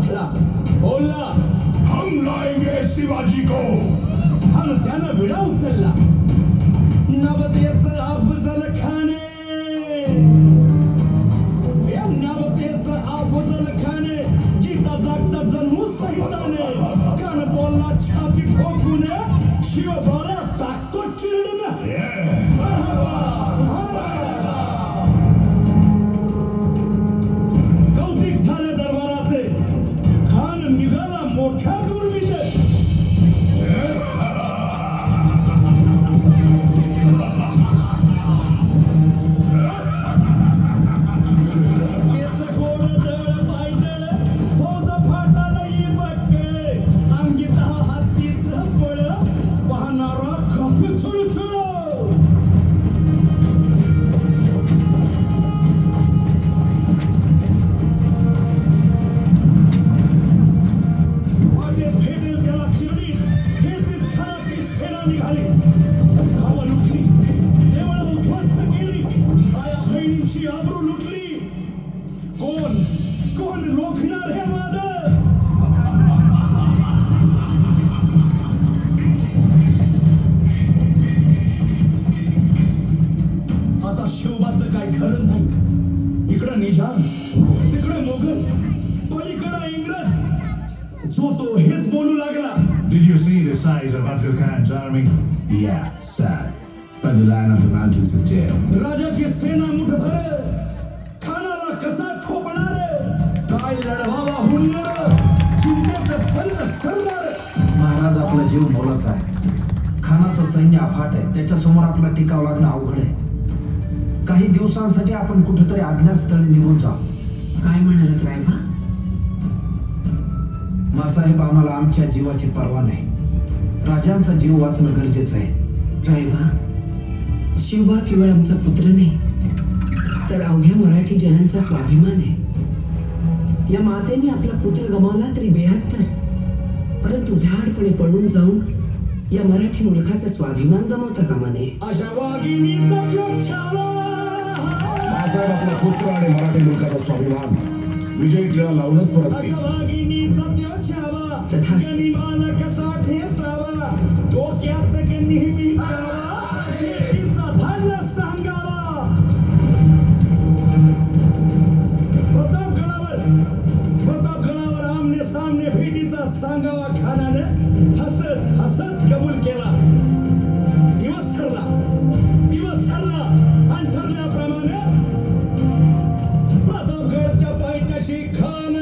उठला, बोलला, हम लाएंगे शिवाजी को. आणि त्यानं विडा उचलला. नवतेचं अफजल खाने, या नवतेचं अफजल खाने, जिता जागता जन्मू सहिताने, कान बोलला छाती ठोकून, शिवबाला टाकतो चिरडून. कौतिक झालं दरबाराचे, खान निघाला मोठ्या गुरमीत. कोण रोखणार हे वादळ? आता शिवबाचं काय खरं नाही. इकडं निजाम, तिकडं मोगल, पलीकडं इंग्रज. जो तो हेच बोलू लागला. Did you see the size of Afzal Khan's army? Yeah, sad. But the line of the mountains is there. राजाची सेना मुठभर, खानाला कसा ठोपणार? काय लढवावा हुनर, चिंतेत पंत सरदार. महाराज, आपला जीव मोलाचा आहे. खानाचं सैन्य अफाट आहे. त्याच्यासमोर आपला टिकाव लागणं अवघड आहे. काही दिवसांसाठी आपण कुठेतरी अज्ञातस्थळी निघून जा. काय म्हणालात रायबा? मासाहेब, आम्हाला आमच्या जीवाची पर्वा नाही. राजांचा जीव वाचणं गरजेचं आहे. रायबा, शिवबा केवळ आमचा पुत्र नाही, तर अवघ्या मराठी जनांचा स्वाभिमान आहे. या मातेने आपला पुत्र गमावला तरी 72, परंतु भ्याडपणे पळून जाऊन या मराठी मुलखाचा स्वाभिमान गमावता कामा नये. अशा वाघिणीचा योग छावा. माझा आपला पुत्र आणि मराठी लोकांचा स्वाभिमान विजय टिळा लावूनच परत अशा वाघिणीचा योग छावा. तथास्तु. गनिमान कसा ठेचावा, डोक्यात नेहमी कावा, लेकीचा धान्य सांगावा. प्रतापगडावर आमने सामने भेटीचा सांगावा. खानाने हसत हसत कबूल केला. दिवस ठरला आणि ठरल्याप्रमाणे प्रतापगडच्या पायथ्याशी खान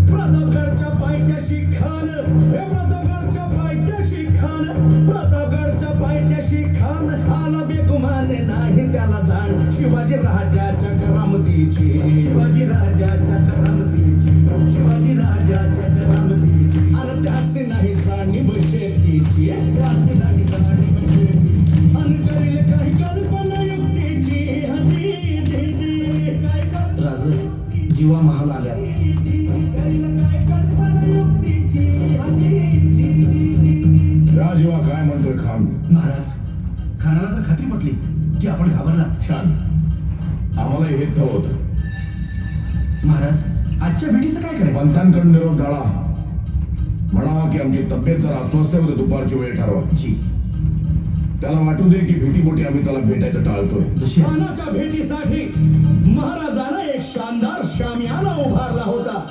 प्रतापगडच्या पायथ्याशी खान, प्रतापगडच्या पायथ्याशी खान, प्रतापगडच्या पायथ्याशी खान. आला बेगुमाने नाही त्याला जाण शिवाजी राजाच्या करामतीची, शिवाजी राजाच्या करामतीची, शिवाजी राजाच्या करामतीची. आणि त्याचे नाही जाणीव शेतीची, त्याचे नाही जाणीव शेतीची. आणि करील काही कल्पना युक्तीची. हजी जी जी काय राज, जीवा महाल आल्या. राजीवा काय म्हणतोय खान? महाराज, खानाला तर खात्री पटली की आपण घाबरलात. छान, आम्हाला हेच हवं होतं. महाराज, आजच्या भेटीचं काय करायचं? पंथांकडून निरोप झाला. म्हणावा की आमची तब्येत जर अस्वस्थ होते, दुपारची वेळ ठरवा. जी. त्याला वाटू दे की भेटीपोटी आम्ही त्याला भेटायचं टाळतोय. जशी खानाच्या भेटीसाठी महाराजानं एक शानदार शामियाना उभारला होता.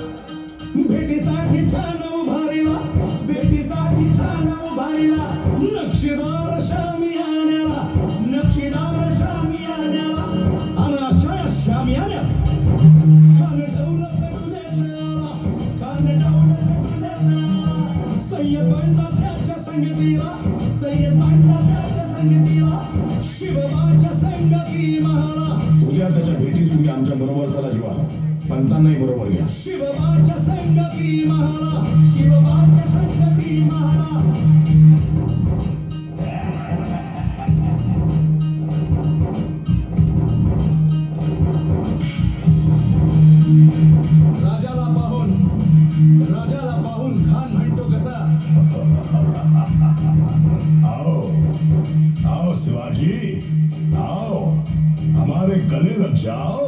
भेटीसाठी छान उभारीला, भेटीसाठी छान उभारीला नक्षीदार शामियान्याला, नक्षीदार शामियान्याला. आणि अशा शामियान्या खान डौलं करून देणारा, खान डौलं करून देणारा. सय्यद बंडा त्याच्या संगतीला, सय्यद बंडा त्याच्या संगतीला, शिवबाच्या संगती महाला. उद्या त्याच्या भेटीस तुम्ही आमच्या बरोबर चला जीवा. पंथांनाही बरोबर घ्या. शिवबाच्या संगती महाला, शिवबाच्या संगती महाला. जाओ